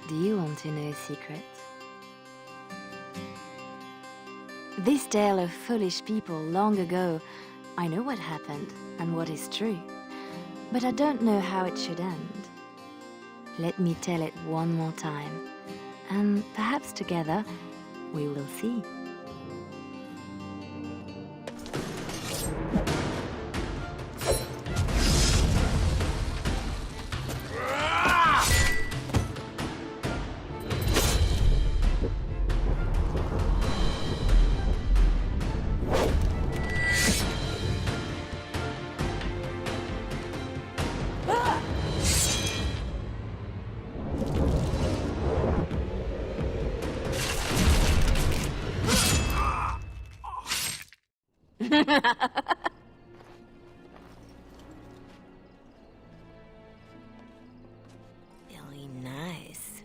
Do you want to know a secret? This tale of foolish people long ago, I know what happened and what is true, but I don't know how it should end. Let me tell it one more time, and perhaps together we will see. Very nice.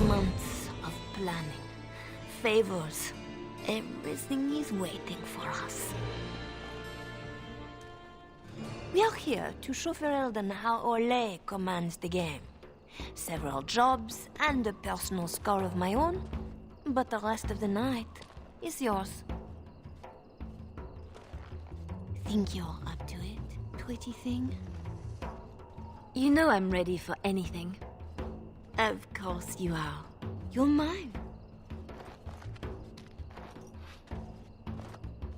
Months of planning, favors, everything is waiting for us. We are here to show Ferelden how Ole commands the game. Several jobs and a personal score of my own, but the rest of the night is yours. Think you're up to it, pretty thing? You know I'm ready for anything. Of course you are. You're mine.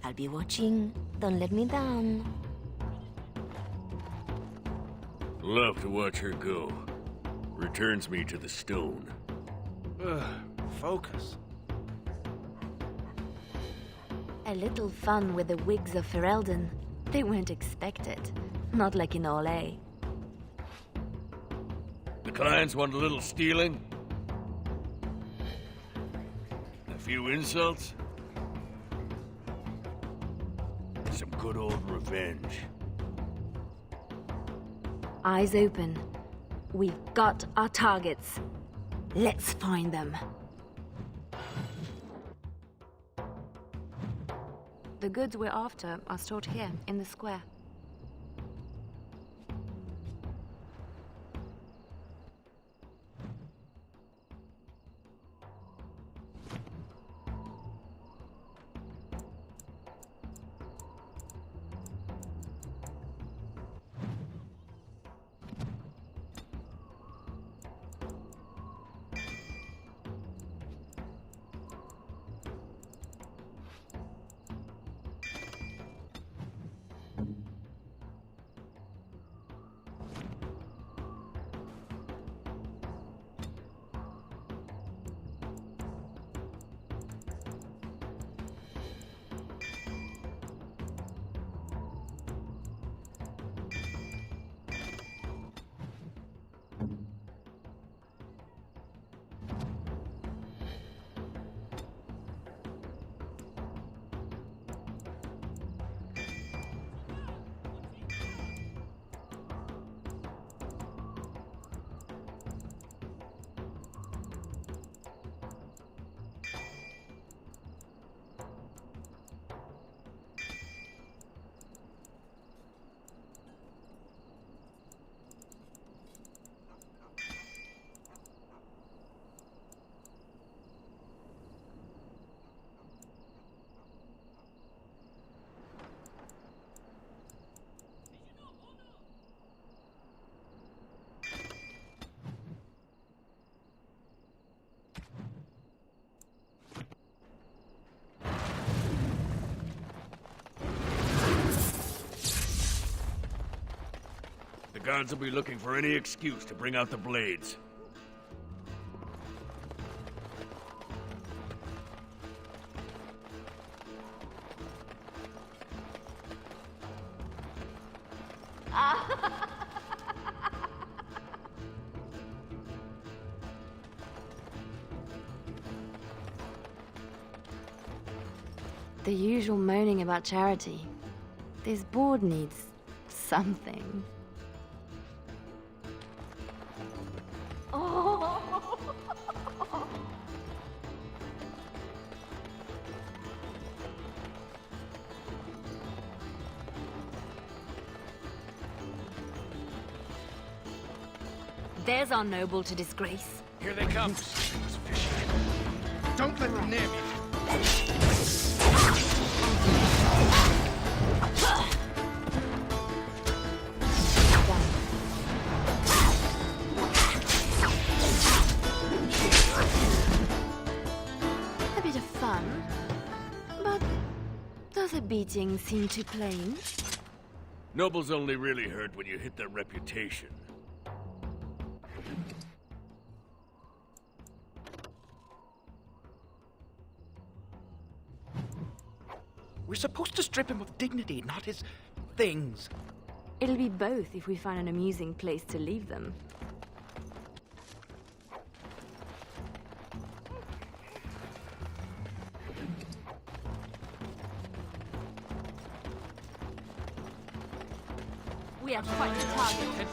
I'll be watching. Don't let me down. Love to watch her go. Returns me to the stone. Focus. A little fun with the wigs of Ferelden. They won't expect it. Not like in Ole. The clients want a little stealing? A few insults? Some good old revenge. Eyes open. We've got our targets. Let's find them. The goods we're after are stored here, in the square. The guards will be looking for any excuse to bring out the blades. The usual moaning about charity. This board needs something. Oh. There's our noble to disgrace. Here they come. Don't let them near me. A bit of fun, but does a beating seem too plain? Nobles only really hurt when you hit their reputation. We're supposed to strip him of dignity, not his things. It'll be both if we find an amusing place to leave them. We have quite the target.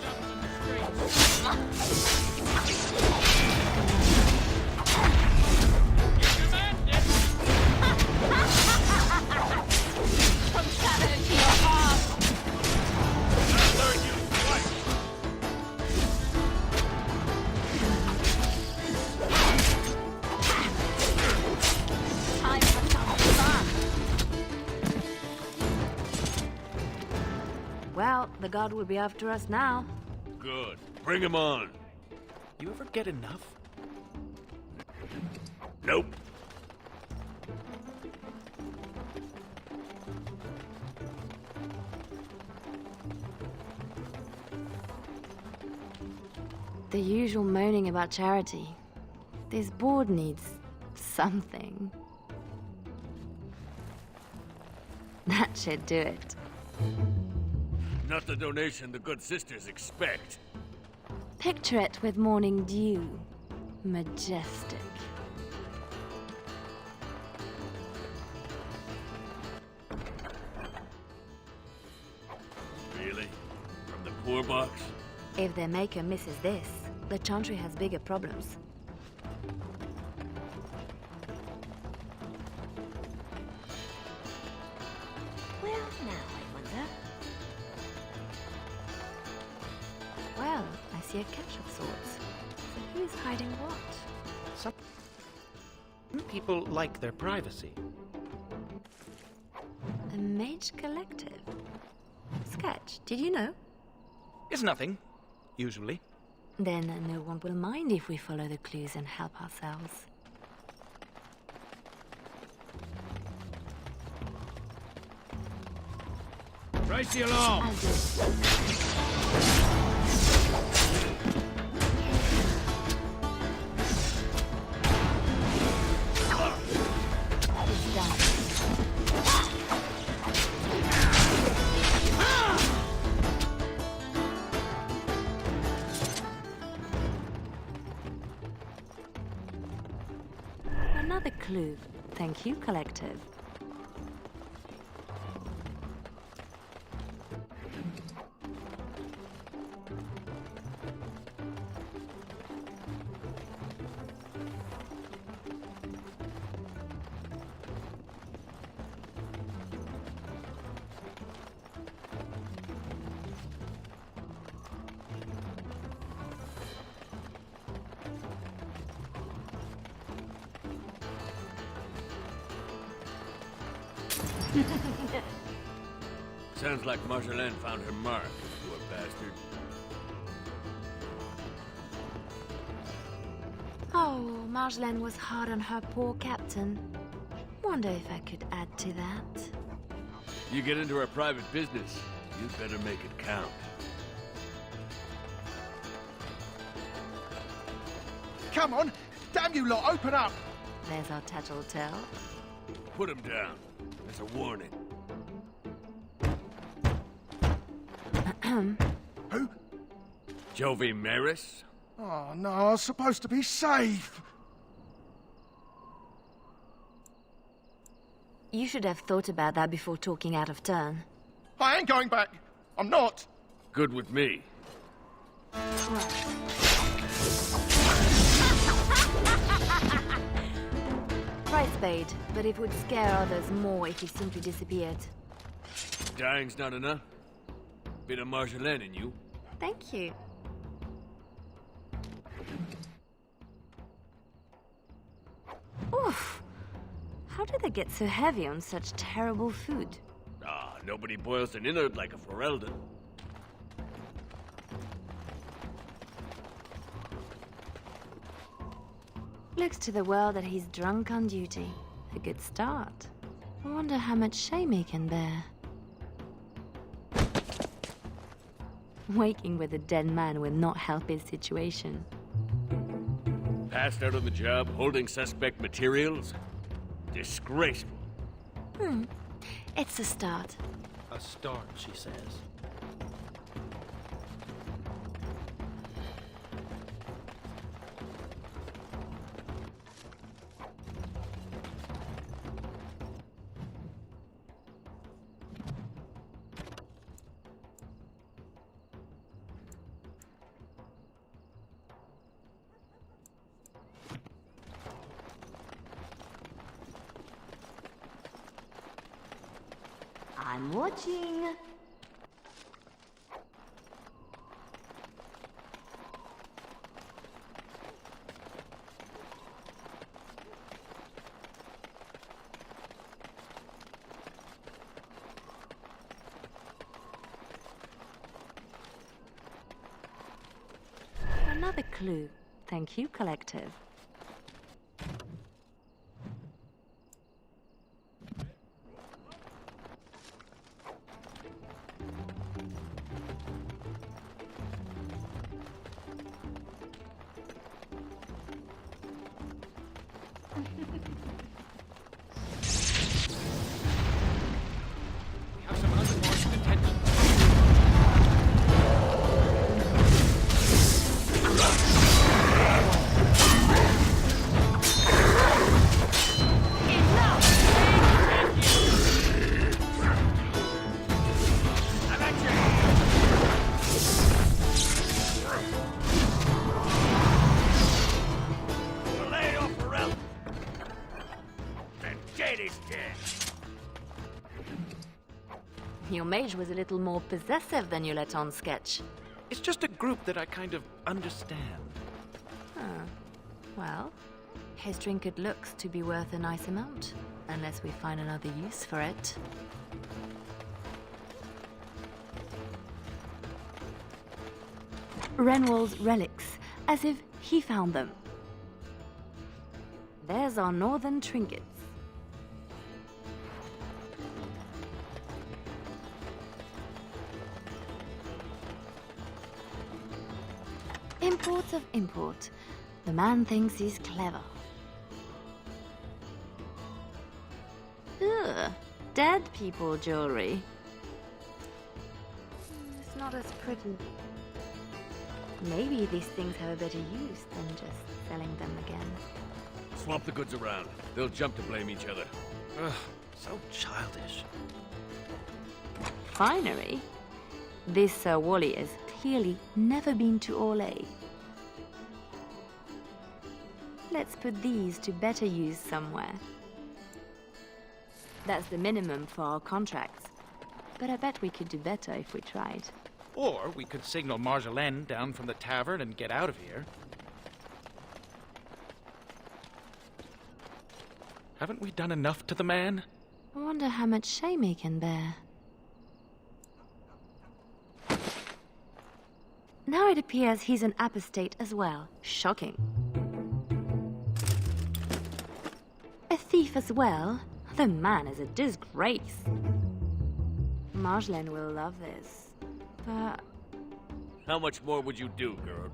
From shadow to your heart. I'll learn you twice. Time for some fun. Well, the god will be after us now. Good. Bring him on. You ever get enough? Nope. The usual moaning about charity. This board needs something. That should do it. Not the donation the good sisters expect. Picture it with morning dew. Majestic. Really? From the poor box? If their maker misses this, the Chantry has bigger problems. Well, now I wonder. Well, I see a cache of sorts. So who's hiding what? Some people like their privacy. A mage collective. Sketch, did you know? It's nothing, usually. Then no one will mind if we follow the clues and help ourselves. Raise the alarm! I'll do it. It's done. Another clue. Thank you, collective. Sounds like Marjolaine found her mark, poor bastard. Oh, Marjolaine was hard on her poor captain. Wonder if I could add to that. You get into our private business, you'd better make it count. Come on! Damn you lot, open up! There's our tattletale. Put him down. As a warning. Who? Jovi Maris? Oh no, I was supposed to be safe! You should have thought about that before talking out of turn. I ain't going back! I'm not! Good with me. Right, Spade, but it would scare others more if he simply disappeared. Dying's not enough. Bit of Marjolaine in you. Thank you. Oof! How do they get so heavy on such terrible food? Ah, nobody boils an innard like a Ferelden. Looks to the world that he's drunk on duty. A good start. I wonder how much shame he can bear. Waking with a dead man will not help his situation. Passed out on the job, holding suspect materials? Disgraceful. It's a start. A start, she says. I'm watching. Another clue. Thank you, Collective. We have some unwanted attention. Vallejo Ferelden! And Katie's dead! Your mage was a little more possessive than you let on sketch. It's just a group that I kind of understand. Huh. Well, his trinket looks to be worth a nice amount, unless we find another use for it. Renwall's relics, as if he found them. There's our northern trinkets. Import of import. The man thinks he's clever. Ugh, dead people jewelry. It's not as pretty. Maybe these things have a better use than just selling them again. Swap the goods around. They'll jump to blame each other. Ugh, so childish. Finery? This Sir Wally has clearly never been to Orlais. Let's put these to better use somewhere. That's the minimum for our contracts. But I bet we could do better if we tried. Or we could signal Marjolaine down from the tavern and get out of here. Haven't we done enough to the man? I wonder how much shame he can bear. Now it appears he's an apostate as well. Shocking. A thief as well? The man is a disgrace. Marjolaine will love this. But How much more would you do, girl?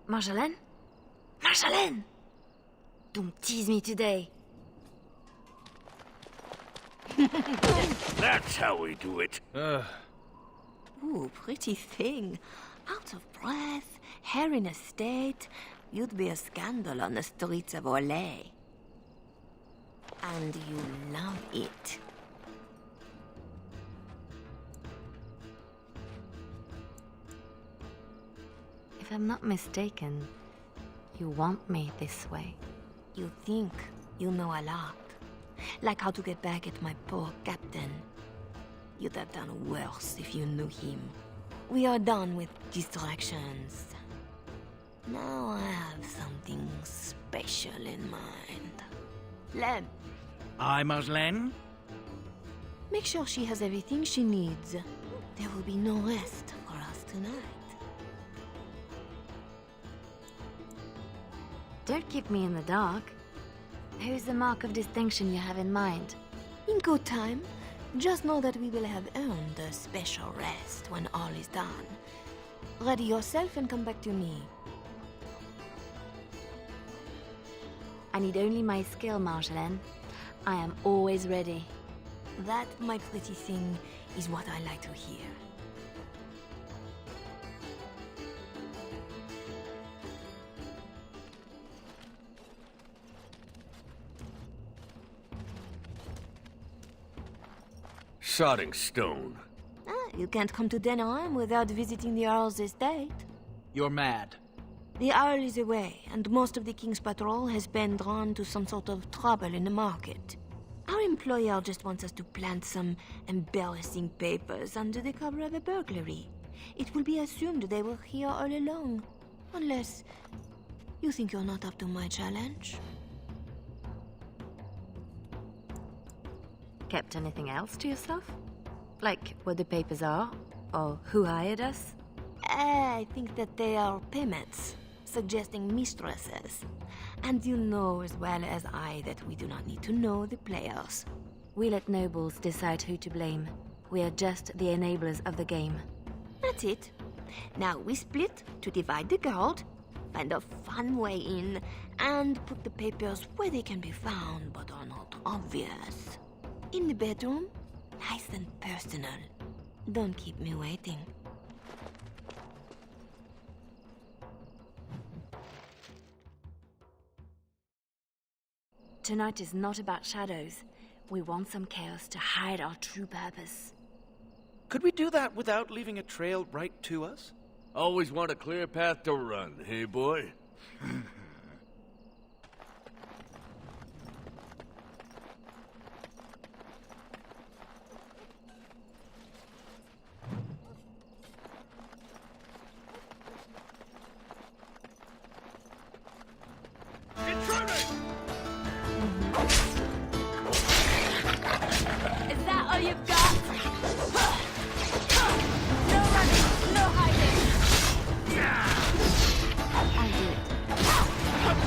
Marjolaine? Marjolaine! Don't tease me today. That's how we do it. Ooh, pretty thing. Out of breath, hair in a state. You'd be a scandal on the streets of Orlais. And you love it. If I'm not mistaken, you want me this way. You think you know a lot. Like how to get back at my poor captain. You'd have done worse if you knew him. We are done with distractions. Now I have something special in mind. Lem, Aye, Marjolaine? make sure she has everything she needs. There will be no rest for us tonight. Don't keep me in the dark. Who's the mark of distinction you have in mind? In good time, just know that we will have earned a special rest when all is done. Ready yourself and come back to me. I need only my skill, Marjolaine. I am always ready. That, my pretty thing, is what I like to hear. Sodding stone. You can't come to Denham without visiting the Earl's estate. You're mad. The Earl is away, and most of the King's patrol has been drawn to some sort of trouble in the market. Our employer just wants us to plant some embarrassing papers under the cover of a burglary. It will be assumed they were here all along. Unless you think you're not up to my challenge. Kept anything else to yourself? Like what the papers are? Or who hired us? I think that they are payments, suggesting mistresses. And you know as well as I that we do not need to know the players. We let nobles decide who to blame. We are just the enablers of the game. That's it. Now we split to divide the gold, find a fun way in, and put the papers where they can be found but are not obvious. In the bedroom, nice and personal. Don't keep me waiting. Tonight is not about shadows. We want some chaos to hide our true purpose. Could we do that without leaving a trail right to us? Always want a clear path to run, hey boy? Is that all you've got? No running, no hiding. I'll do it.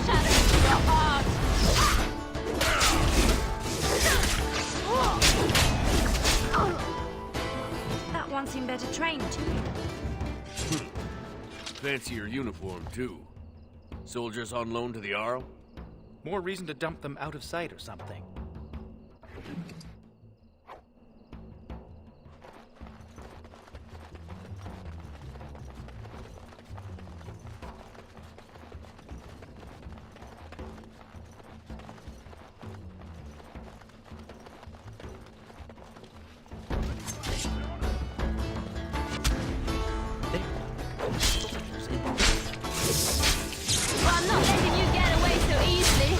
Shadows to your heart. That one seemed better trained to you. Fancy your uniform, too. Soldiers on loan to the Arl? More reason to dump them out of sight or something. Well, I'm not letting you get away so easily.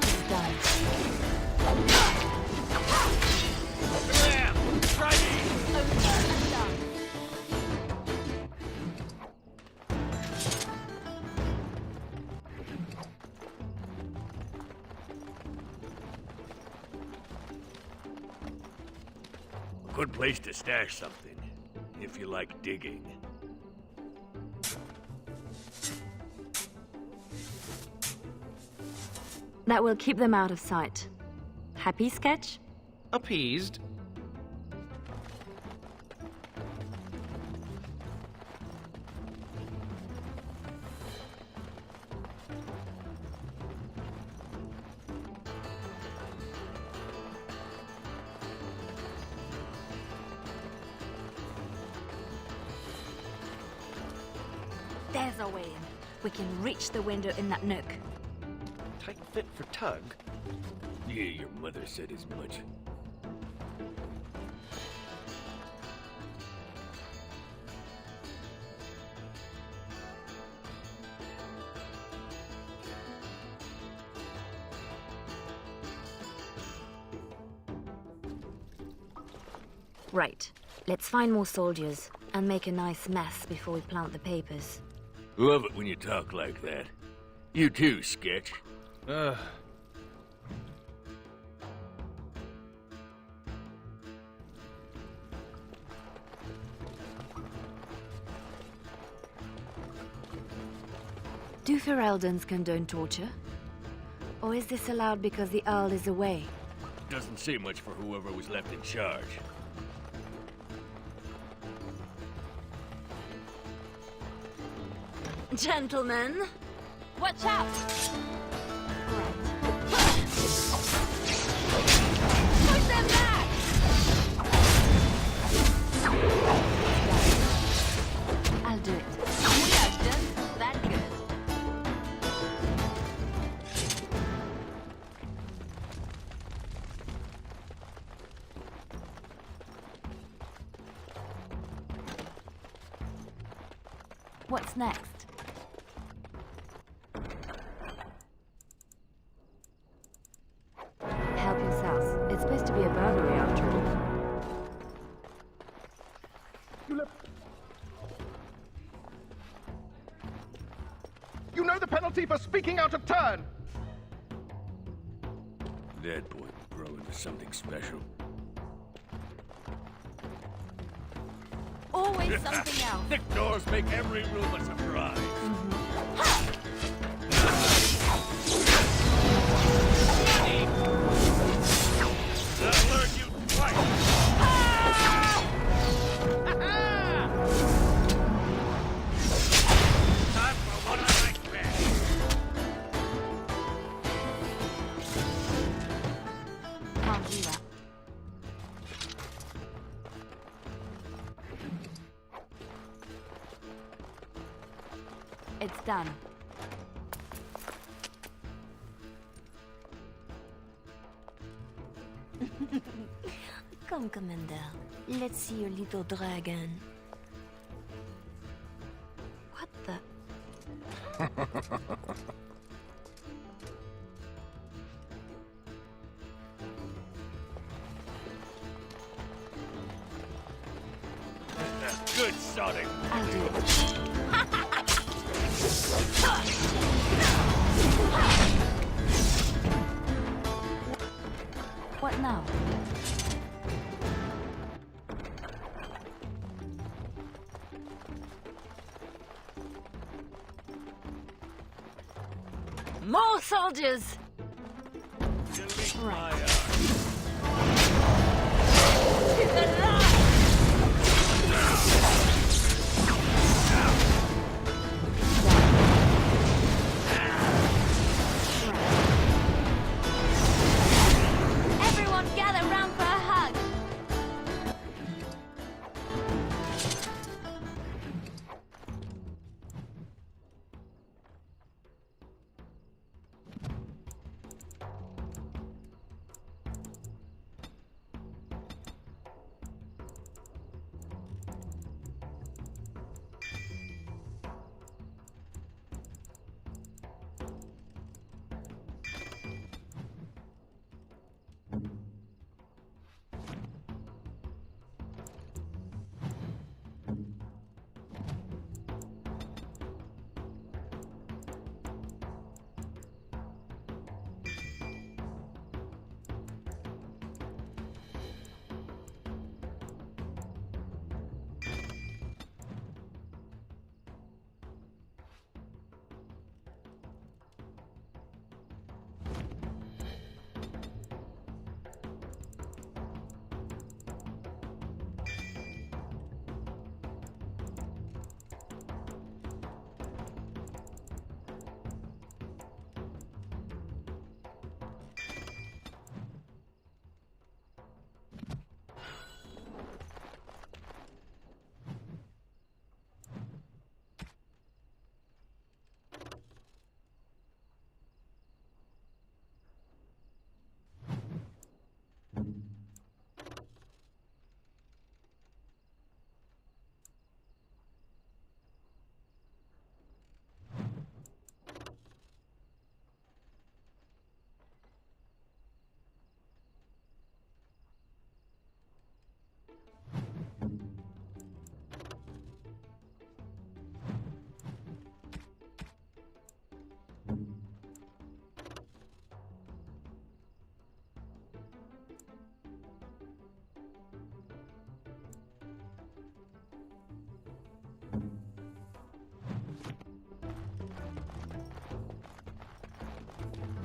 It's done. Over and done. Good place to stash something, if you like digging. That will keep them out of sight. Happy, Sketch? Appeased. There's our way in. We can reach the window in that nook. Tight fit for Tug. Yeah, your mother said as much. Right. Let's find more soldiers and make a nice mess before we plant the papers. Love it when you talk like that. You too, Sketch. Do Ferelden's condone torture? Or is this allowed because the Earl is away? Doesn't say much for whoever was left in charge. Gentlemen, watch out! Right. Push them back! I'll do it. We are just that good. What's next? Help yourselves. It's supposed to be a burglary after all. You know the penalty for speaking out of turn! That boy will grow into something special. Always something else. Thick doors make every room a surprise. I'll learn you twice. Time for one of my best. Can't do that. It's done. Come, Commander. Let's see your little dragon. What the? Good sodding. I'll do it. What now? More soldiers! Delete Right. my eye. To the left! Everyone gather round for a hug!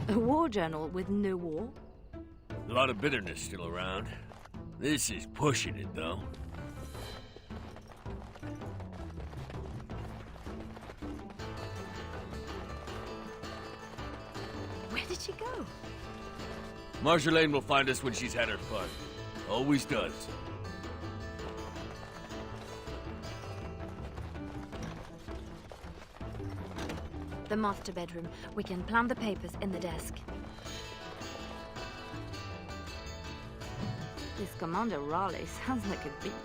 A war journal with no war? A lot of bitterness still around. This is pushing it, though. Where did she go? Marjolaine will find us when she's had her fun. Always does. The master bedroom. We can plant the papers in the desk. This Commander Raleigh sounds like a beast.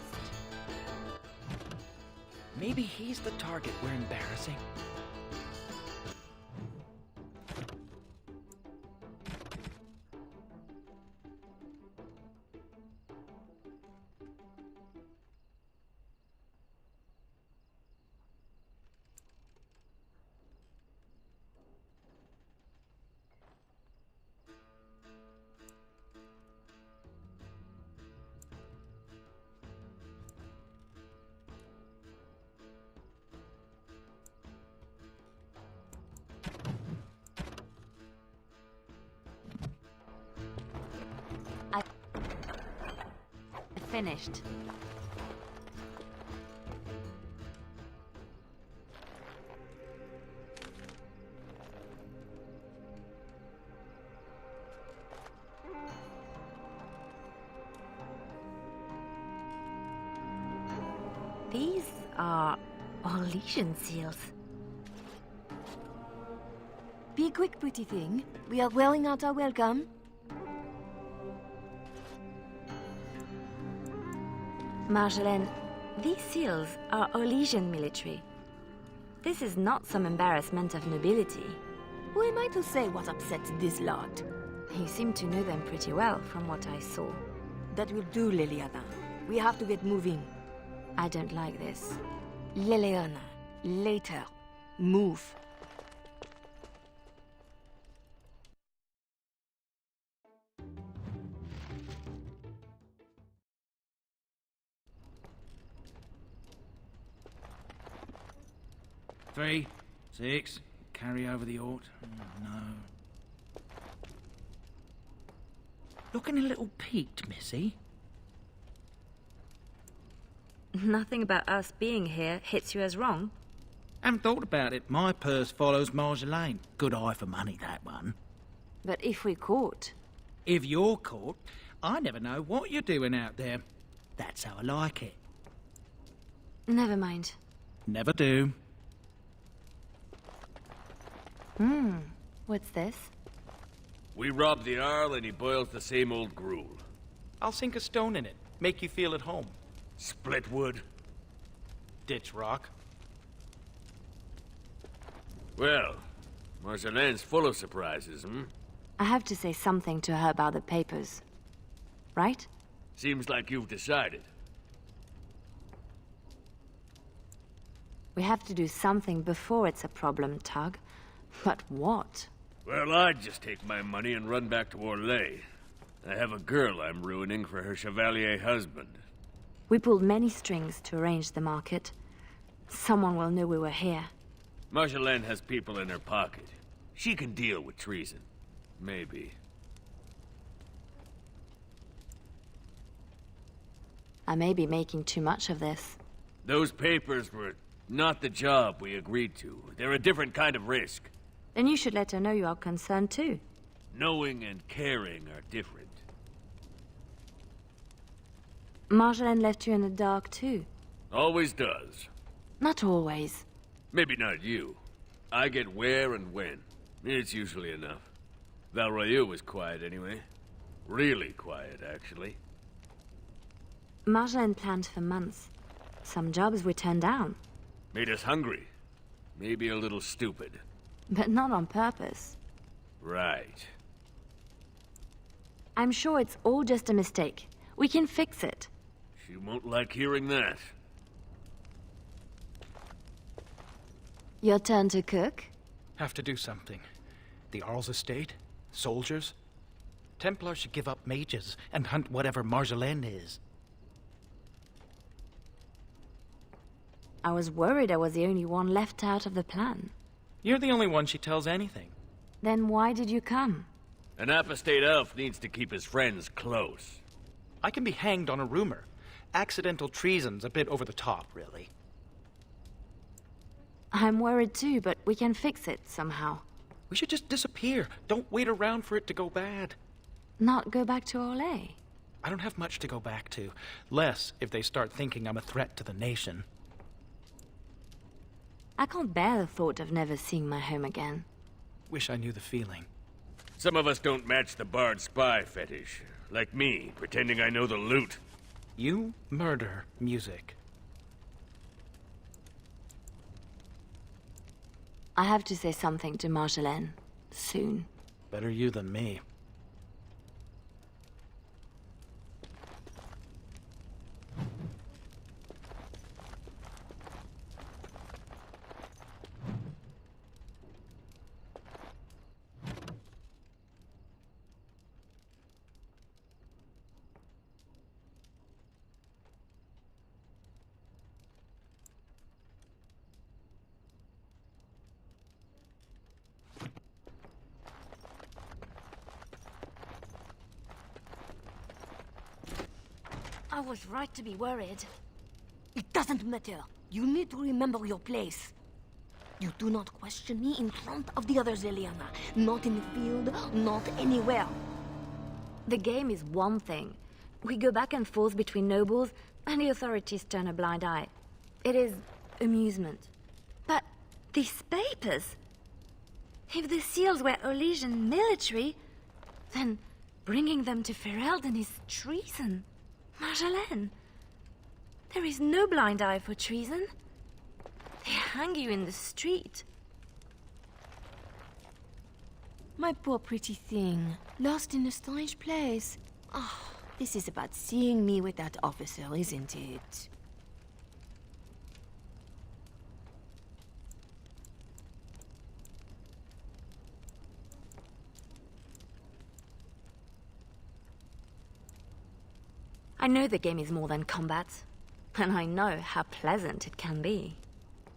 Maybe he's the target we're embarrassing. Finished. These are Orlesian seals. Be quick, pretty thing. We are wearing out our welcome. Marjolaine, these seals are Orlesian military. This is not some embarrassment of nobility. Who am I to say what upsets this lot? You seem to know them pretty well from what I saw. That will do, Liliana. We have to get moving. I don't like this. Liliana, later. Move. Three, 6, carry over the Ort. Oh, no. Looking a little peaked, Missy. Nothing about us being here hits you as wrong. Haven't thought about it. My purse follows Marjolaine. Good eye for money, that one. But if we're caught... If you're caught, I never know what you're doing out there. That's how I like it. Never mind. Never do. What's this? We rob the Arl and he boils the same old gruel. I'll sink a stone in it. Make you feel at home. Split wood. Ditch rock. Well, Marjolaine's full of surprises, I have to say something to her about the papers. Right? Seems like you've decided. We have to do something before it's a problem, Tug. But what? Well, I'd just take my money and run back to Orlais. I have a girl I'm ruining for her Chevalier husband. We pulled many strings to arrange the market. Someone will know we were here. Marjolaine has people in her pocket. She can deal with treason. Maybe. I may be making too much of this. Those papers were not the job we agreed to. They're a different kind of risk. Then you should let her know you are concerned too. Knowing and caring are different. Marjolaine left you in the dark too. Always does. Not always. Maybe not you. I get where and when. It's usually enough. Valroyu was quiet anyway. Really quiet, actually. Marjolaine planned for months. Some jobs we turned down. Made us hungry. Maybe a little stupid. But not on purpose. Right. I'm sure it's all just a mistake. We can fix it. She won't like hearing that. Your turn to cook? Have to do something. The Arl's estate? Soldiers? Templars should give up mages and hunt whatever Marjolaine is. I was worried I was the only one left out of the plan. You're the only one she tells anything. Then why did you come? An apostate elf needs to keep his friends close. I can be hanged on a rumor. Accidental treason's a bit over the top, really. I'm worried too, but we can fix it somehow. We should just disappear. Don't wait around for it to go bad. Not go back to Orlais. I don't have much to go back to. Less if they start thinking I'm a threat to the nation. I can't bear the thought of never seeing my home again. Wish I knew the feeling. Some of us don't match the bard spy fetish. Like me, pretending I know the loot. You murder music. I have to say something to Marjolaine. Soon. Better you than me. I was right to be worried. It doesn't matter. You need to remember your place. You do not question me in front of the others, Eliana. Not in the field, not anywhere. The game is one thing. We go back and forth between nobles, and the authorities turn a blind eye. It is amusement. But these papers... If the seals were Orlesian military, then bringing them to Ferelden is treason. Marjolaine, there is no blind eye for treason. They hang you in the street. My poor pretty thing, lost in a strange place. Ah, this is about seeing me with that officer, isn't it? I know the game is more than combat, and I know how pleasant it can be.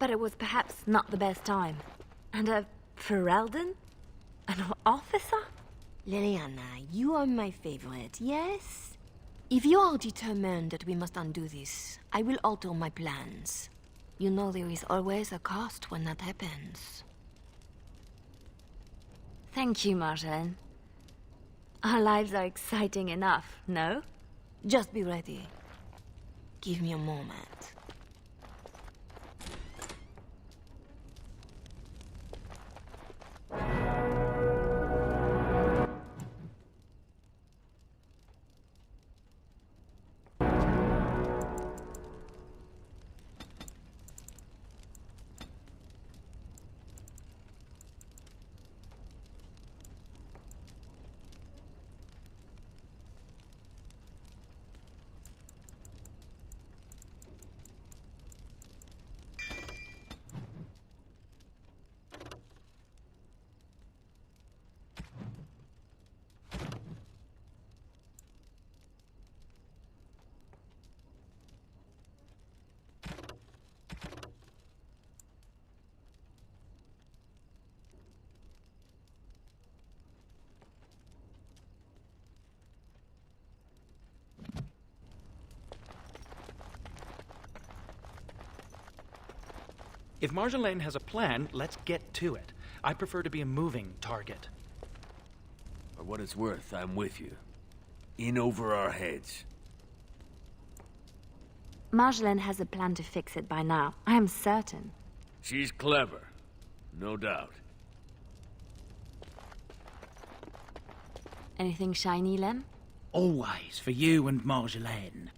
But it was perhaps not the best time. And a Ferelden? An officer? Liliana, you are my favorite, yes? If you are determined that we must undo this, I will alter my plans. You know there is always a cost when that happens. Thank you, Marjolaine. Our lives are exciting enough, no? Just be ready. Give me a moment. If Marjolaine has a plan, let's get to it. I prefer to be a moving target. For what it's worth, I'm with you. In over our heads. Marjolaine has a plan to fix it by now. I am certain. She's clever. No doubt. Anything shiny, Lem? Always for you and Marjolaine.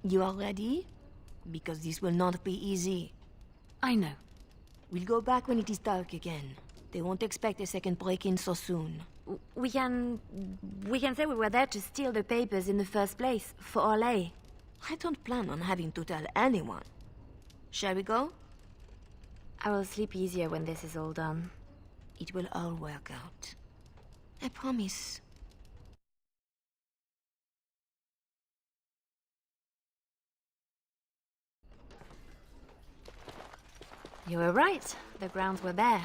You are ready? Because this will not be easy. I know. We'll go back when it is dark again. They won't expect a second break-in so soon. We can say we were there to steal the papers in the first place, for Orlais. I don't plan on having to tell anyone. Shall we go? I will sleep easier when this is all done. It will all work out. I promise. You were right. The grounds were bare.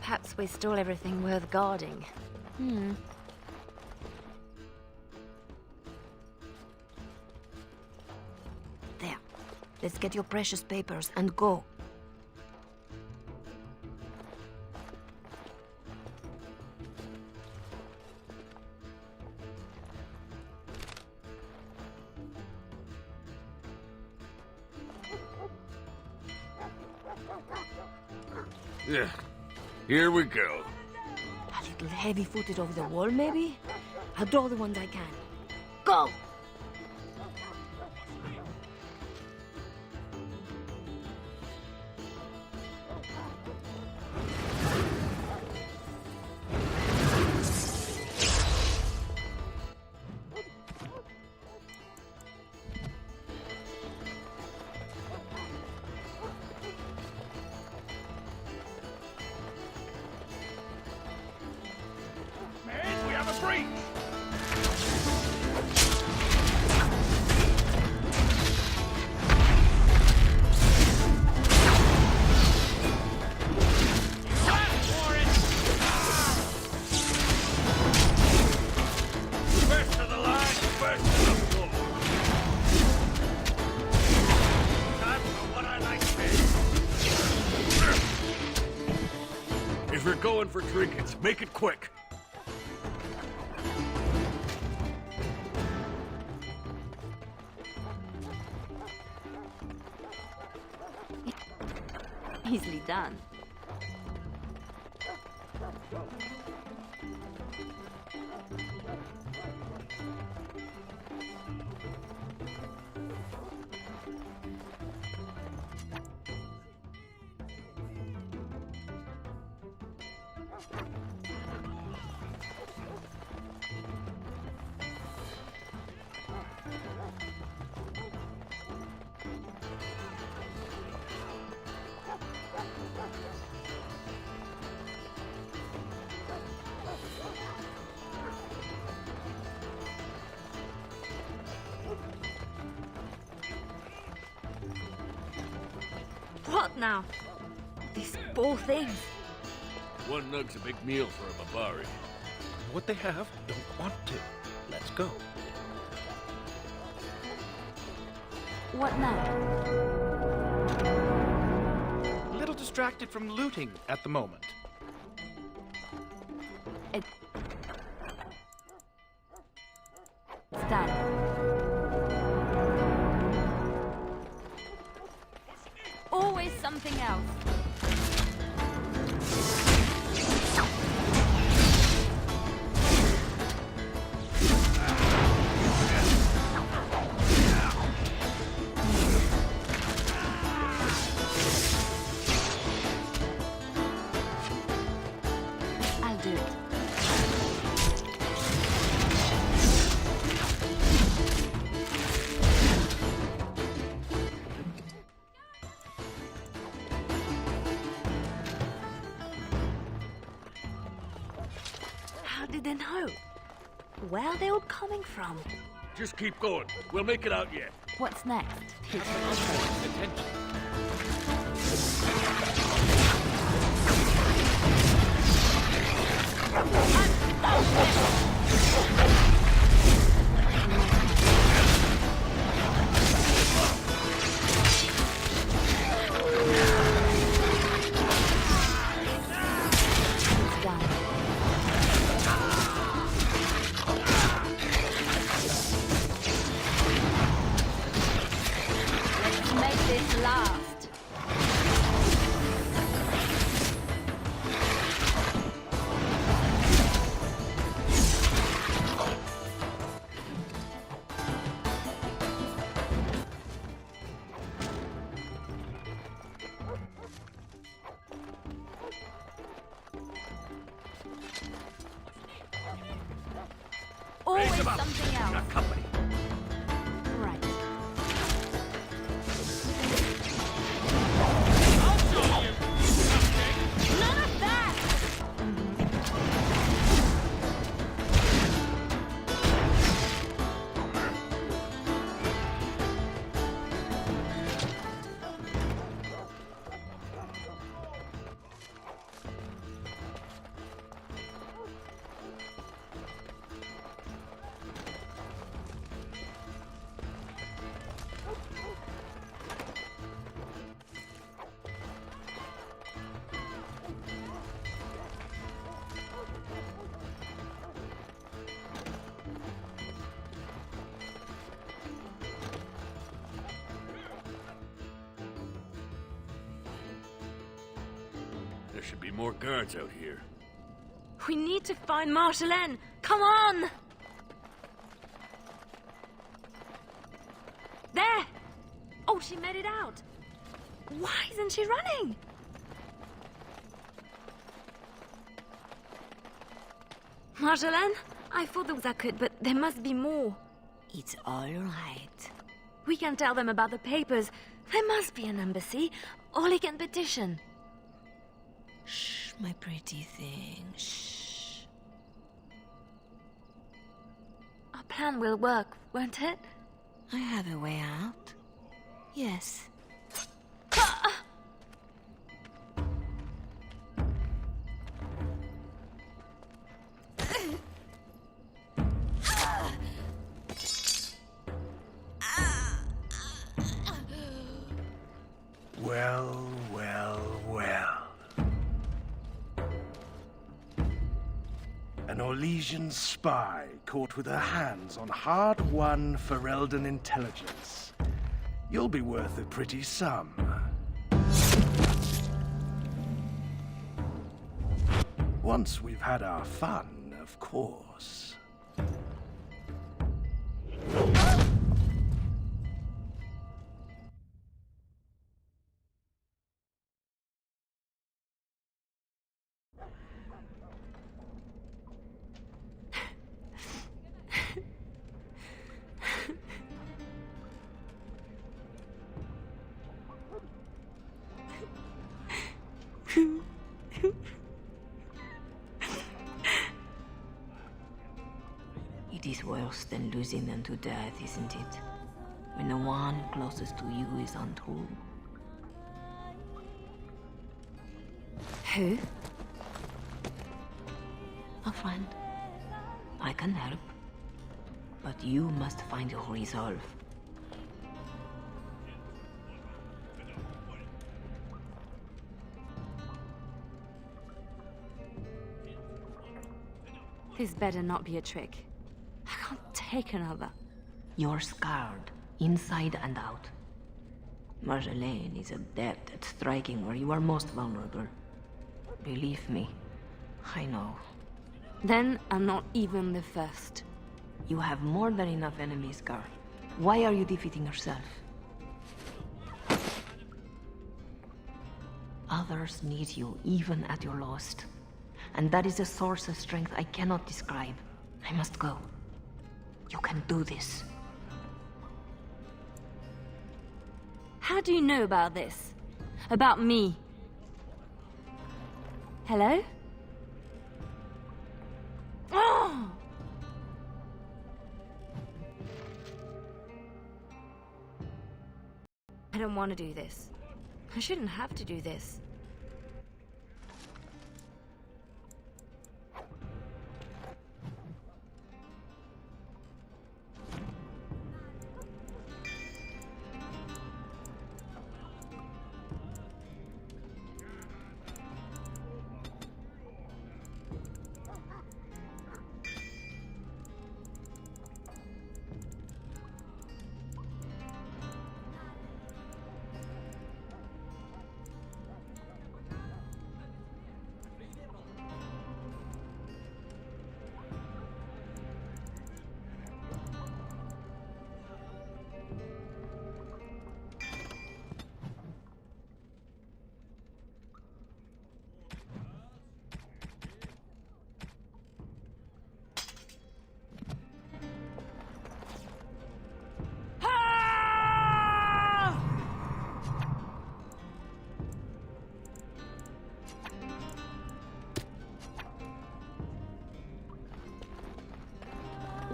Perhaps we stole everything worth guarding. There. Let's get your precious papers and go. Yeah. Here we go. A little heavy-footed over the wall, maybe? I'll draw the ones I can. Go! Man, we have a breach! First to the line, first to the floor. Time for what I like best. If you're going for trinkets, make it quick. Easily done. What now? These poor things. One nug's a big meal for a Barbari. What they have, don't want to. Let's go. What now? A little distracted from looting at the moment. It's done. Always something else. I'll do it. How did they know? Where are they all coming from? Just keep going. We'll make it out yet. What's next? Attention. It's done. Let's make this last. something else. Got company. Right. None of that! There should be more guards out here. We need to find Marjolaine. Come on! There! Oh, she made it out. Why isn't she running? Marjolaine? I thought there was a could, but there must be more. It's all right. We can tell them about the papers. There must be an embassy, or they can petition. Shh, my pretty thing. Shh. Our plan will work, won't it? I have a way out. Yes. Well, well, well. An Orlesian spy caught with her hands on hard-won Ferelden intelligence. You'll be worth a pretty sum. Once we've had our fun, of course. It is worse than losing them to death, isn't it? When the one closest to you is untrue. Who? A friend. I can help. But you must find your resolve. This better not be a trick. I can't take another. You're scarred, inside and out. Marjolaine is adept at striking where you are most vulnerable. Believe me, I know. Then I'm not even the first. You have more than enough enemies, girl. Why are you defeating yourself? Others need you, even at your lowest. And that is a source of strength I cannot describe. I must go. You can do this. How do you know about this? About me? Hello? Oh! I don't want to do this. I shouldn't have to do this.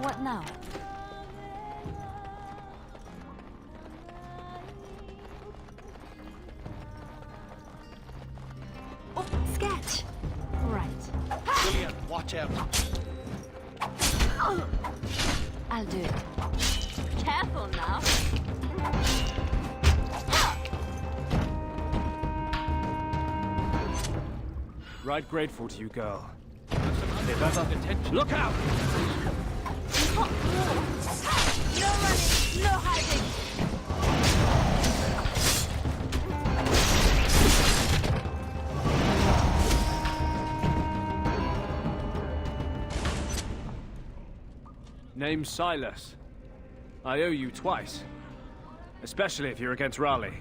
What now? Oh, sketch! Right. Lillian, watch out. I'll do it. Careful now. Right grateful to you, girl. They've got attention. Look out! No running, no hiding. Name's Silas. I owe you twice. Especially if you're against Raleigh.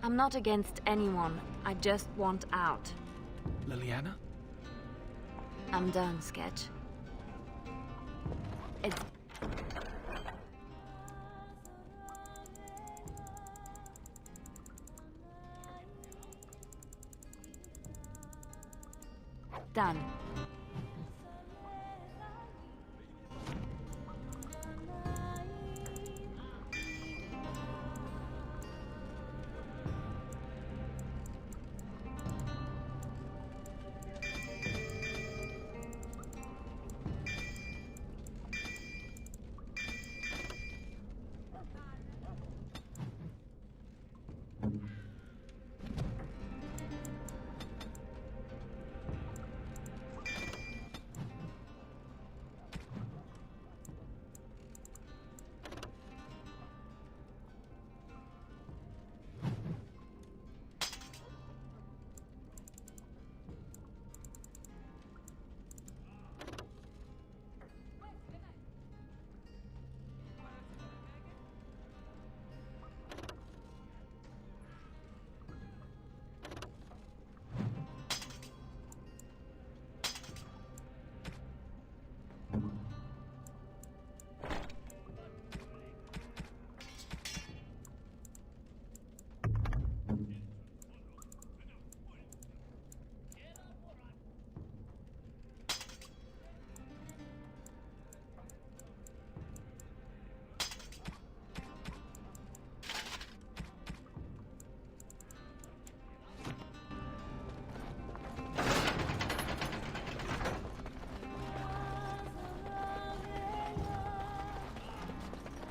I'm not against anyone. I just want out. Liliana? I'm done, Sketch. It's... done.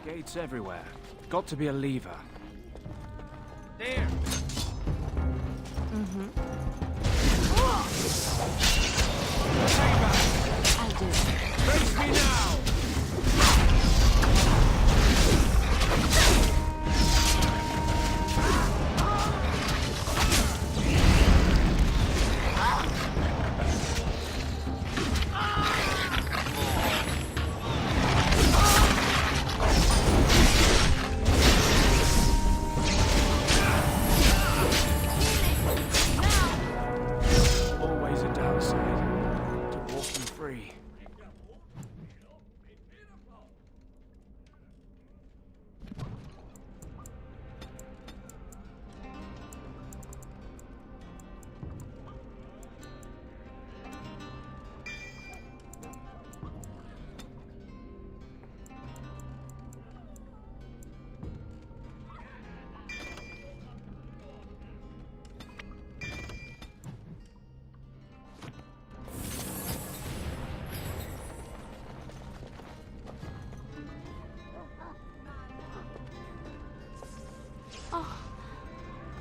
Gates everywhere. Got to be a lever. There! I'll do it. Face me now! Always a downside to walking free.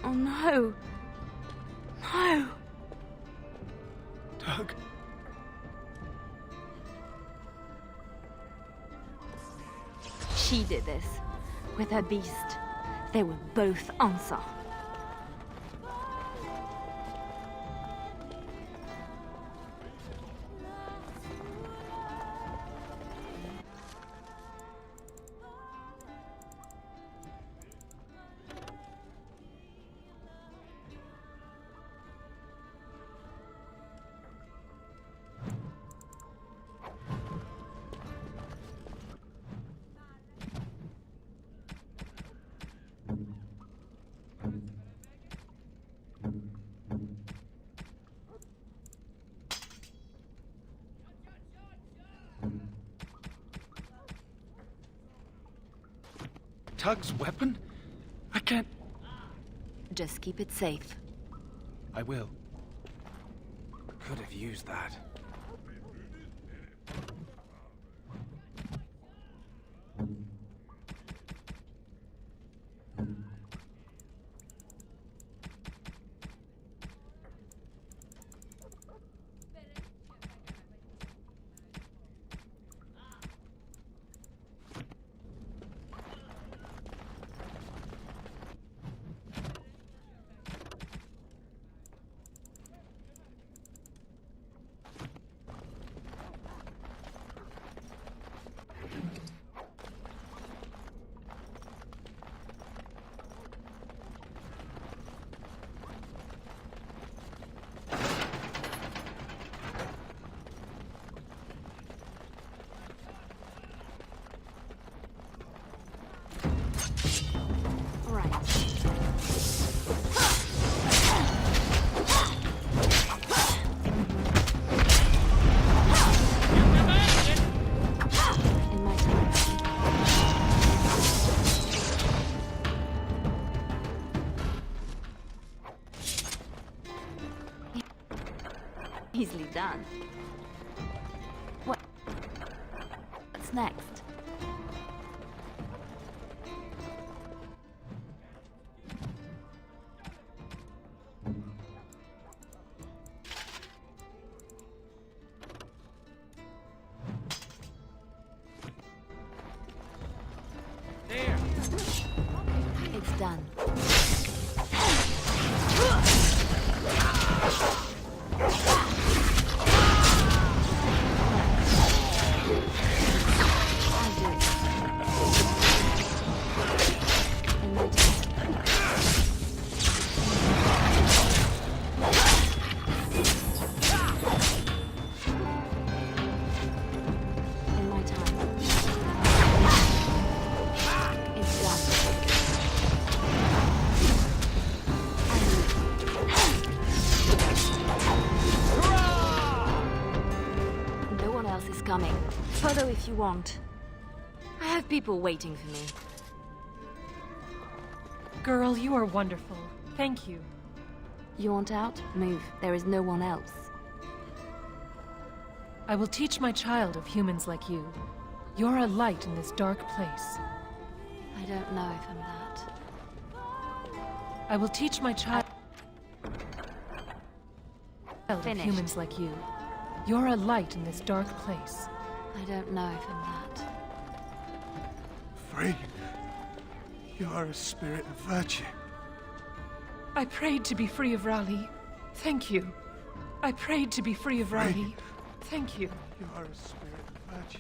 Oh no. No. Doug? She did this. With her beast. They will both answer. Tug's weapon? I can't... Just keep it safe. I will. Could have used that. Easily done. What's next? There! It's done. Coming. Follow if you want. I have people waiting for me. Girl, you are wonderful. Thank you. You want out? Move. There is no one else. I will teach my child of humans like you. You're a light in this dark place. I don't know if I'm that. I will teach my child of Finished. humans like you. You're a light in this dark place. I don't know if I'm that. Free. You are a spirit of virtue. I prayed to be free of Raleigh. Thank you. I prayed to be free of Raleigh. Thank you. You are a spirit of virtue.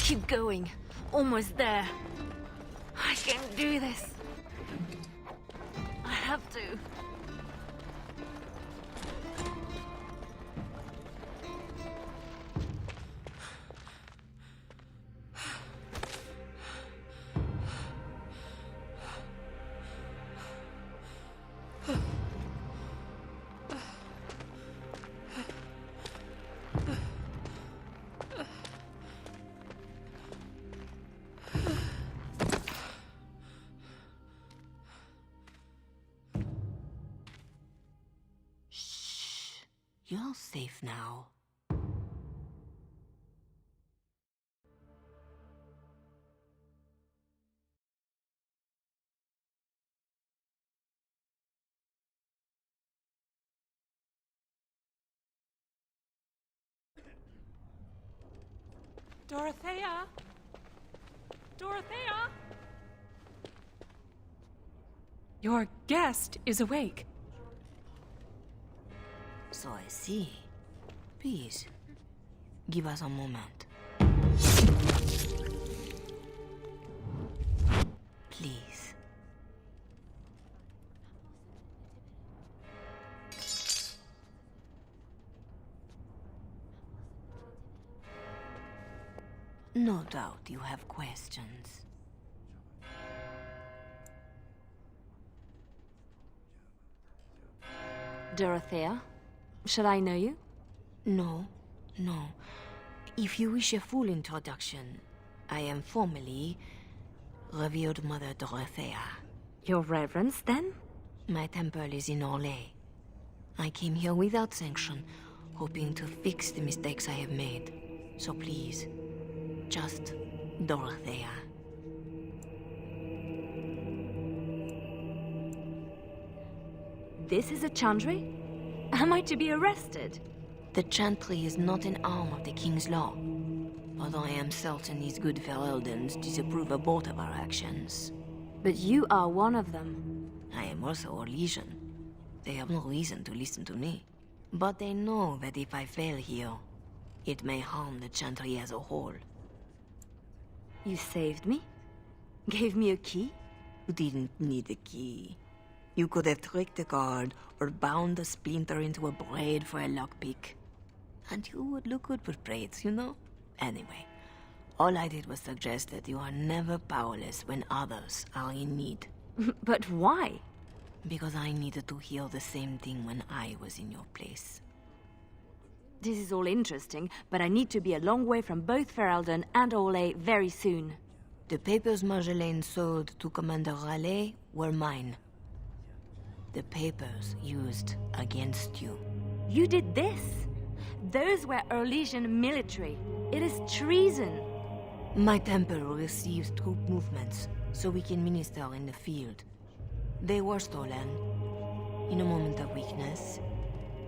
Keep going. Almost there. I can do this. I have to. You're safe now. Dorothea? Dorothea? Your guest is awake. So I see. Please, give us a moment. Please. No doubt you have questions. Dorothea? Shall I know you? No, no. If you wish a full introduction, I am formally Revered Mother Dorothea. Your Reverence, then? My temple is in Orlais. I came here without sanction, hoping to fix the mistakes I have made. So please, just Dorothea. This is a chantry? Am I to be arrested? The chantry is not an arm of the king's law, although I am certain these good Fereldans disapprove of both of our actions. But you are one of them. I am also a legion. They have no reason to listen to me. But they know that if I fail here, it may harm the chantry as a whole. You saved me? Gave me a key? You didn't need a key. You could have tricked the guard or bound a splinter into a braid for a lockpick. And you would look good with braids, you know? Anyway, all I did was suggest that you are never powerless when others are in need. But why? Because I needed to hear the same thing when I was in your place. This is all interesting, but I need to be a long way from both Ferelden and Orlais very soon. The papers Marjolaine sold to Commander Raleigh were mine. The papers used against you. You did this? Those were Orlesian military. It is treason. My temple receives troop movements, so we can minister in the field. They were stolen, in a moment of weakness.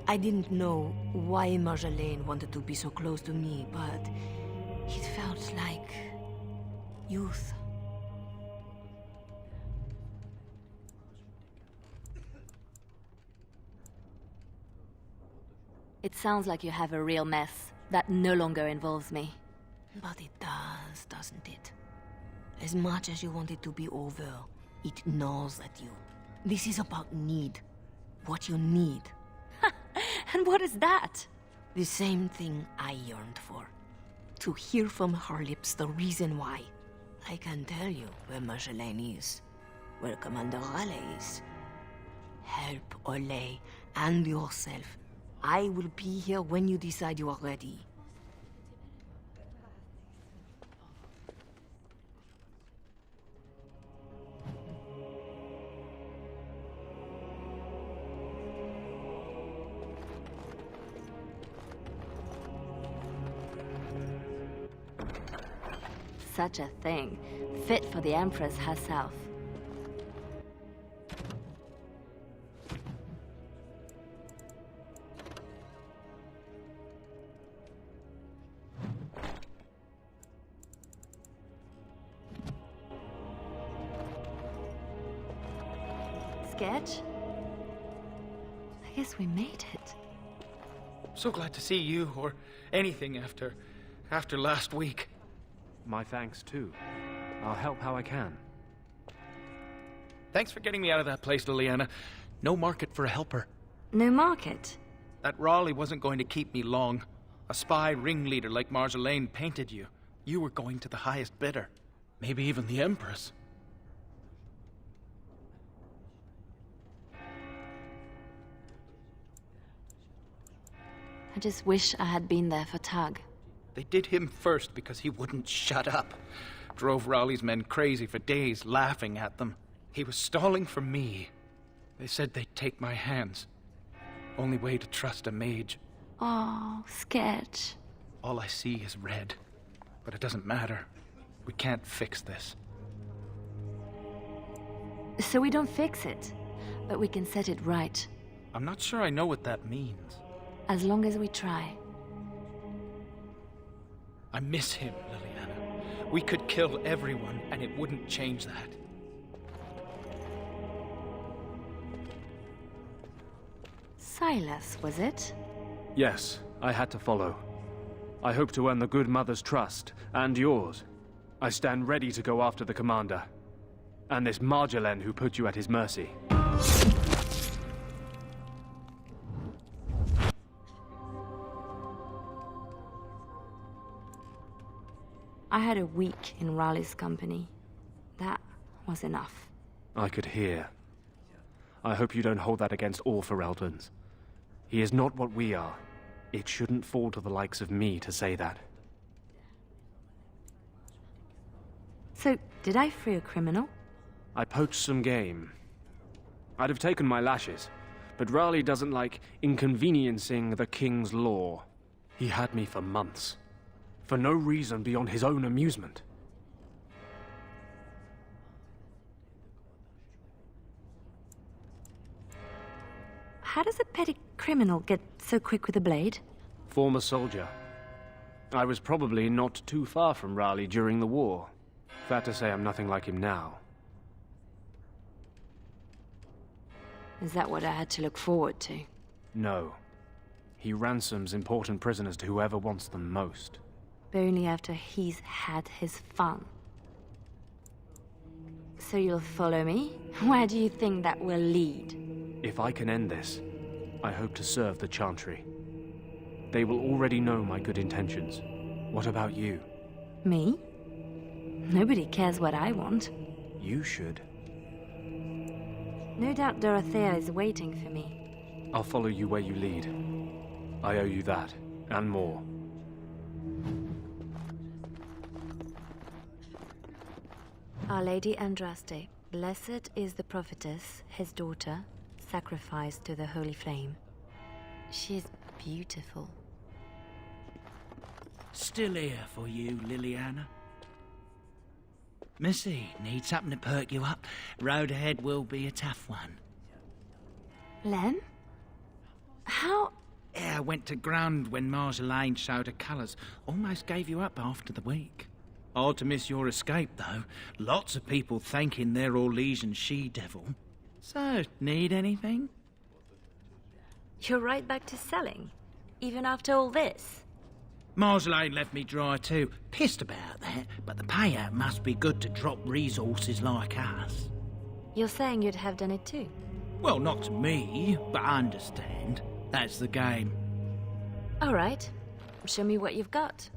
I didn't know why Marjolaine wanted to be so close to me, but it felt like youth. It sounds like you have a real mess that no longer involves me. But it does, doesn't it? As much as you want it to be over, it gnaws at you. This is about need. What you need. And what is that? The same thing I yearned for. To hear from her lips the reason why. I can tell you where Marjolaine is. Where Commander Raleigh is. Help Orlais and yourself. I will be here when you decide you are ready. Such a thing. Fit for the Empress herself. Sketch? I guess we made it. So glad to see you, or anything after last week. My thanks, too. I'll help how I can. Thanks for getting me out of that place, Liliana. No market for a helper. No market? That Raleigh wasn't going to keep me long. A spy ringleader like Marjolaine painted you. You were going to the highest bidder. Maybe even the Empress. I just wish I had been there for Tug. They did him first because he wouldn't shut up. Drove Raleigh's men crazy for days, laughing at them. He was stalling for me. They said they'd take my hands. Only way to trust a mage. Oh, sketch. All I see is red. But it doesn't matter. We can't fix this. So we don't fix it, but we can set it right. I'm not sure I know what that means. As long as we try. I miss him, Liliana. We could kill everyone, and it wouldn't change that. Silas, was it? Yes, I had to follow. I hope to earn the good mother's trust, and yours. I stand ready to go after the commander. And this Marjolaine who put you at his mercy. I had a week in Raleigh's company. That was enough. I could hear. I hope you don't hold that against all Fereldans. He is not what we are. It shouldn't fall to the likes of me to say that. So, did I free a criminal? I poached some game. I'd have taken my lashes, but Raleigh doesn't like inconveniencing the king's law. He had me for months, for no reason beyond his own amusement. How does a petty criminal get so quick with a blade? Former soldier. I was probably not too far from Raleigh during the war. Fair to say I'm nothing like him now. Is that what I had to look forward to? No. He ransoms important prisoners to whoever wants them most. But only after he's had his fun. So you'll follow me? Where do you think that will lead? If I can end this, I hope to serve the Chantry. They will already know my good intentions. What about you? Me? Nobody cares what I want. You should. No doubt Dorothea is waiting for me. I'll follow you where you lead. I owe you that, and more. Our Lady Andraste, blessed is the prophetess, his daughter, sacrificed to the holy flame. She is beautiful. Still here for you, Liliana. Missy, need something to perk you up. Road ahead will be a tough one. Len? How? Yeah, I went to ground when Marjolaine showed her colours. Almost gave you up after the week. Hard to miss your escape, though. Lots of people thanking their Orlesian she-devil. So, need anything? You're right back to selling? Even after all this? Marjolaine left me dry too. Pissed about that, but the payout must be good to drop resources like us. You're saying you'd have done it too? Well, not to me, but I understand. That's the game. All right. Show me what you've got.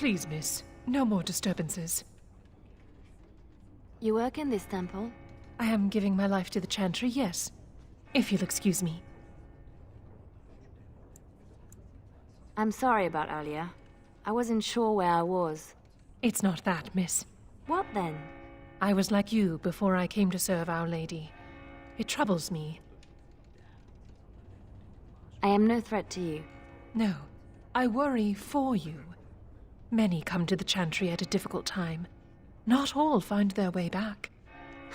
Please, miss, no more disturbances. You work in this temple? I am giving my life to the Chantry, yes. If you'll excuse me. I'm sorry about earlier. I wasn't sure where I was. It's not that, miss. What then? I was like you before I came to serve Our Lady. It troubles me. I am no threat to you. No, I worry for you. Many come to the Chantry at a difficult time. Not all find their way back.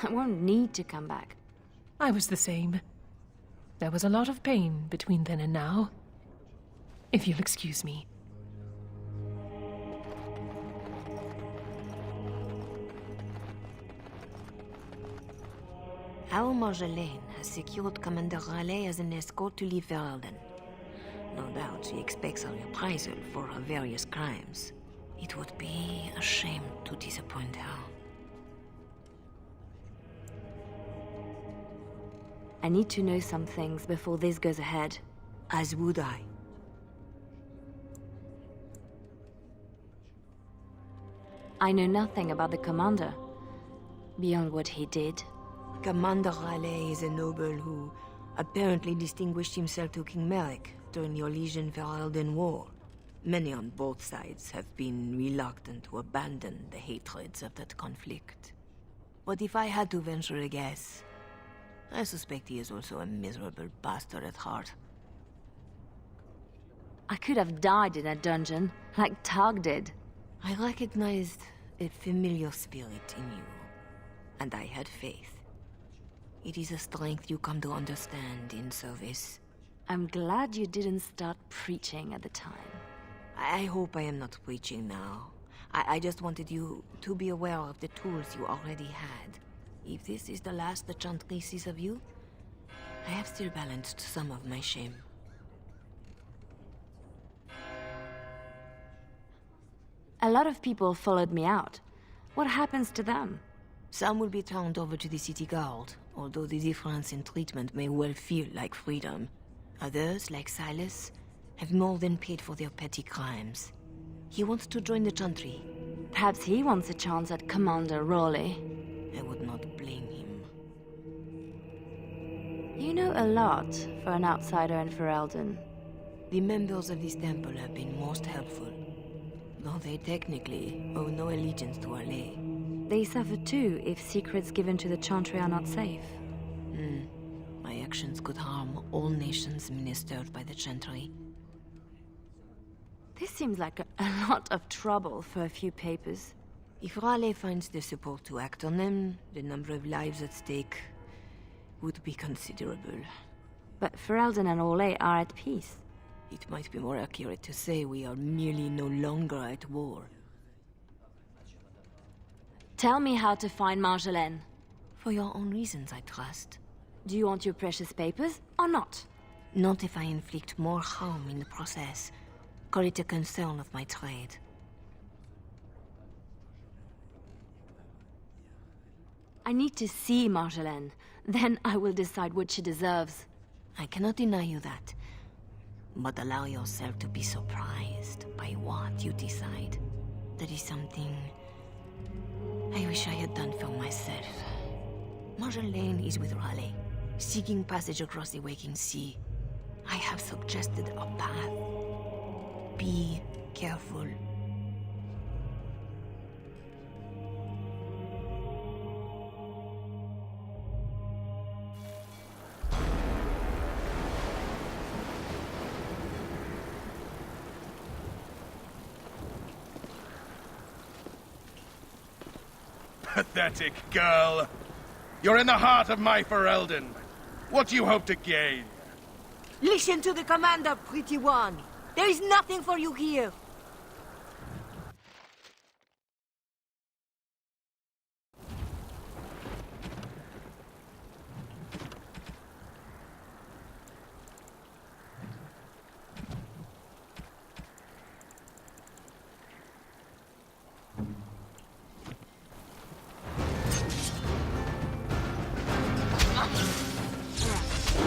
I won't need to come back. I was the same. There was a lot of pain between then and now. If you'll excuse me. Our Marjolaine has secured Commander Raleigh as an escort to leave Ferelden. No doubt she expects a reprisal for her various crimes. It would be a shame to disappoint her. I need to know some things before this goes ahead. As would I. I know nothing about the commander, beyond what he did. Commander Raleigh is a noble who apparently distinguished himself to King Merrick during the Orlesian-Ferelden War. Many on both sides have been reluctant to abandon the hatreds of that conflict. But if I had to venture a guess, I suspect he is also a miserable bastard at heart. I could have died in a dungeon, like Targ did. I recognized a familiar spirit in you, and I had faith. It is a strength you come to understand in service. I'm glad you didn't start preaching at the time. I hope I am not preaching now. I just wanted you to be aware of the tools you already had. If this is the last the Chantry sees of you, I have still balanced some of my shame. A lot of people followed me out. What happens to them? Some will be turned over to the city guard, although the difference in treatment may well feel like freedom. Others, like Silas, have more than paid for their petty crimes. He wants to join the Chantry. Perhaps he wants a chance at Commander Raleigh. I would not blame him. You know a lot for an outsider in Ferelden. The members of this temple have been most helpful, though they technically owe no allegiance to Raleigh. They suffer too if secrets given to the Chantry are not safe. My actions could harm all nations ministered by the Chantry. This seems like a lot of trouble for a few papers. If Raleigh finds the support to act on them, the number of lives at stake would be considerable. But Ferelden and Orlais are at peace. It might be more accurate to say we are merely no longer at war. Tell me how to find Marjolaine. For your own reasons, I trust. Do you want your precious papers, or not? Not if I inflict more harm in the process. Call it a concern of my trade. I need to see Marjolaine. Then I will decide what she deserves. I cannot deny you that. But allow yourself to be surprised by what you decide. That is something I wish I had done for myself. Marjolaine is with Raleigh, seeking passage across the waking sea. I have suggested a path. Be careful. Pathetic girl. You're in the heart of my Ferelden. What do you hope to gain? Listen to the commander, pretty one. There is nothing for you here.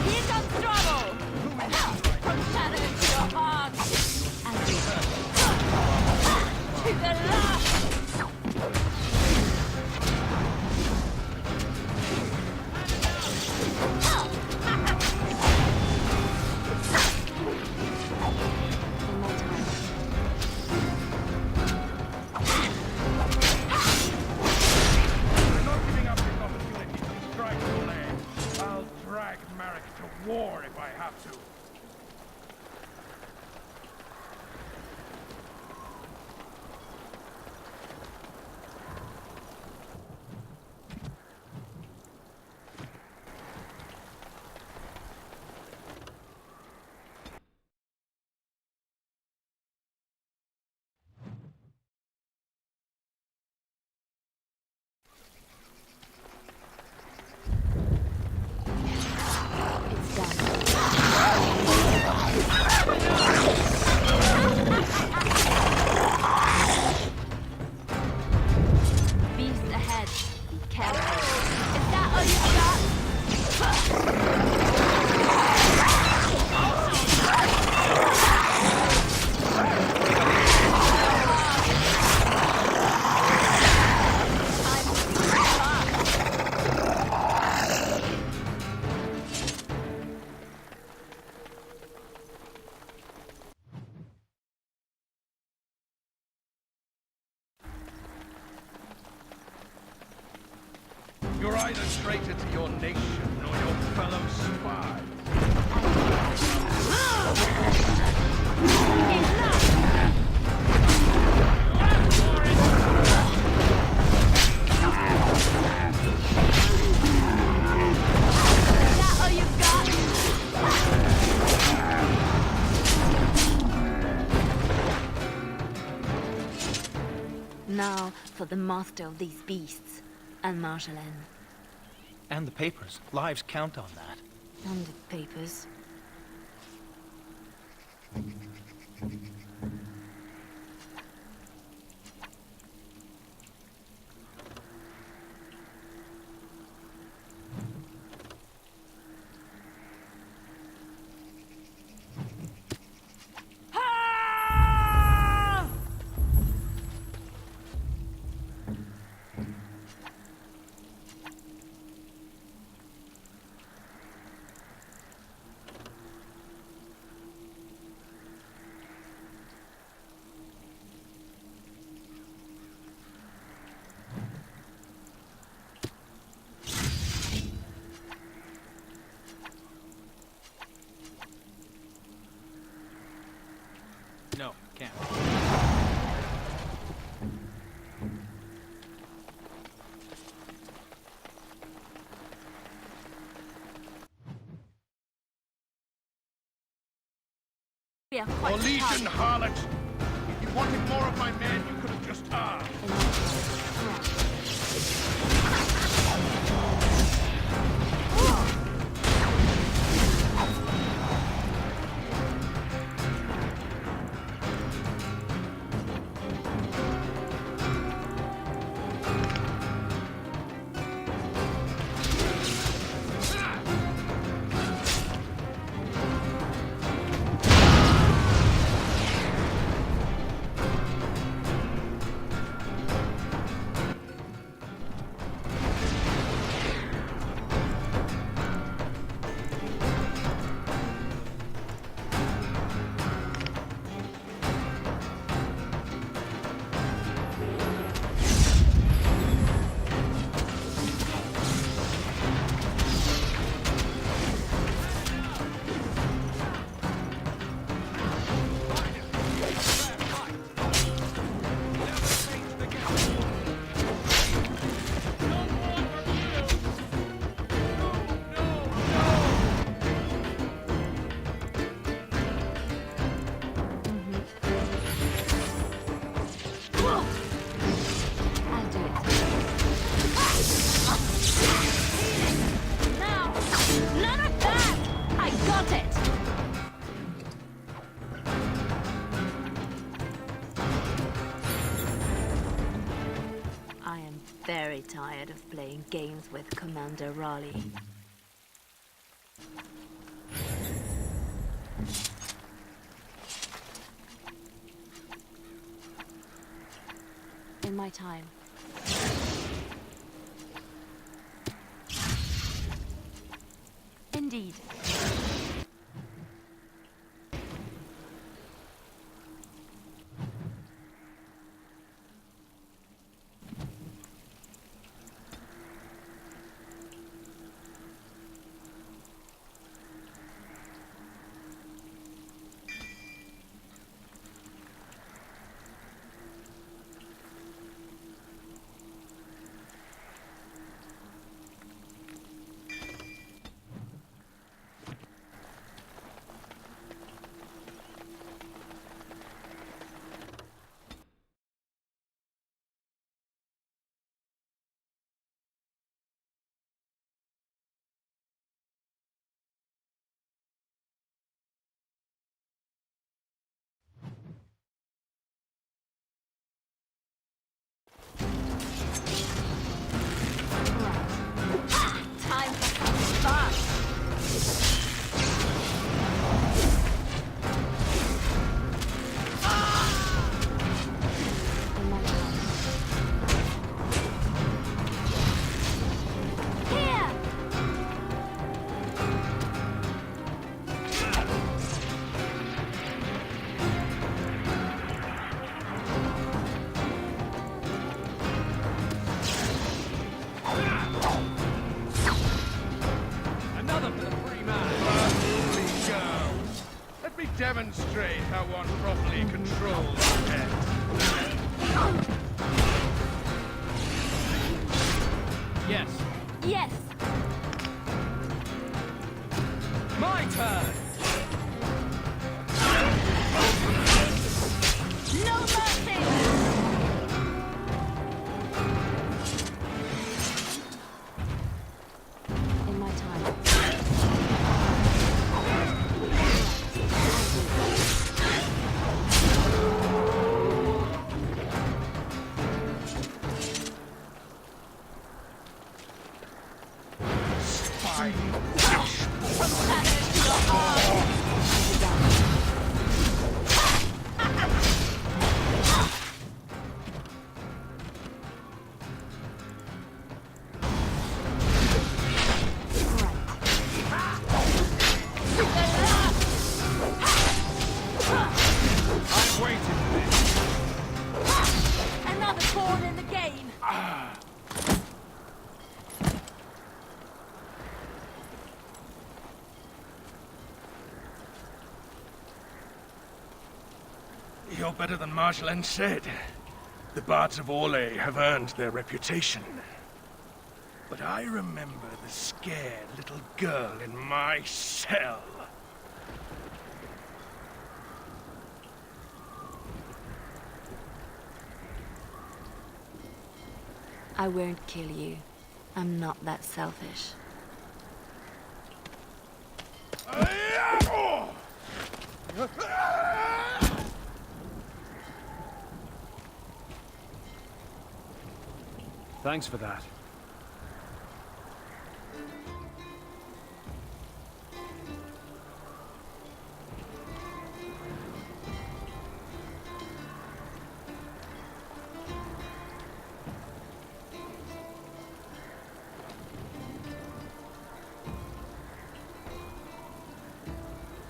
Here comes trouble! From shadow to your heart! war if I have to. It's done. Beast ahead. Be careful. Is that all you got? You're either traitor to your nation or your fellow spy. Is that all you got? Now for the master of these beasts, and Marjolaine. And the papers. Lives count on that. And the papers. No, can't. We are quite Legion harlot! If you wanted more of my men, you could have just asked. very tired of playing games with Commander Raleigh. In my time. Indeed. demonstrate how one properly controls pets. Yes. Yes! My turn! No mercy! In my time. I'm waiting for this. Another pawn in the game! You're better than Marjolaine said. The bards of Orlais have earned their reputation. But I remember the scared little girl in my cell. I won't kill you. I'm not that selfish. Thanks for that.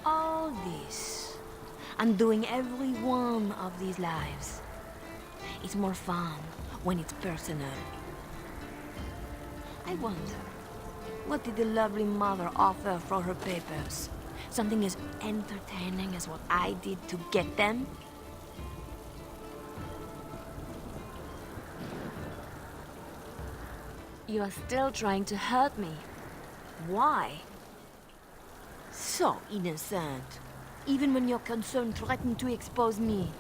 All this, and doing every one of these lives. It's more fun when it's personal. I wonder, what did the lovely mother offer for her papers? Something as entertaining as what I did to get them? You are still trying to hurt me. Why? So innocent. Even when your concern threatened to expose me.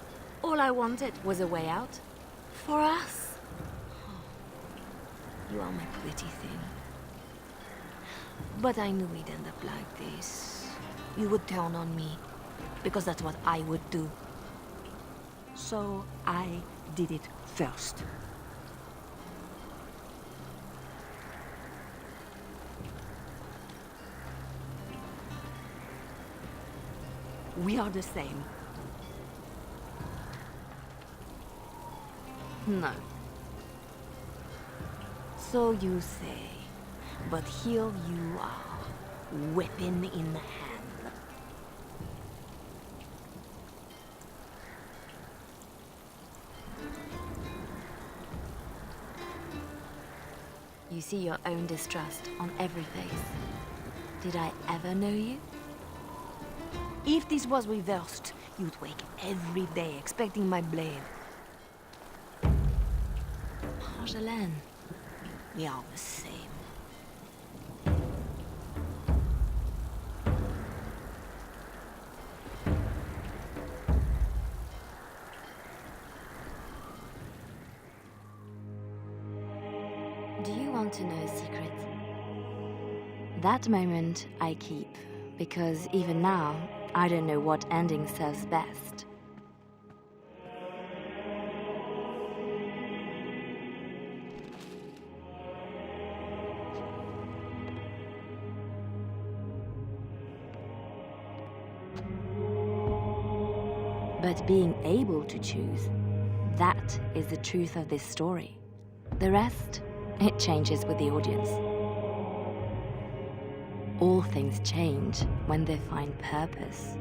All I wanted was a way out. For us. You are my pretty thing. But I knew we'd end up like this. You would turn on me, because that's what I would do. So I did it first. We are the same. No. So you say, but here you are, weapon in hand. You see your own distrust on every face. Did I ever know you? If this was reversed, you'd wake every day expecting my blade. Marjolaine. We are the same. Do you want to know a secret? That moment I keep, because even now, I don't know what ending serves best. But being able to choose, that is the truth of this story. The rest, it changes with the audience. All things change when they find purpose.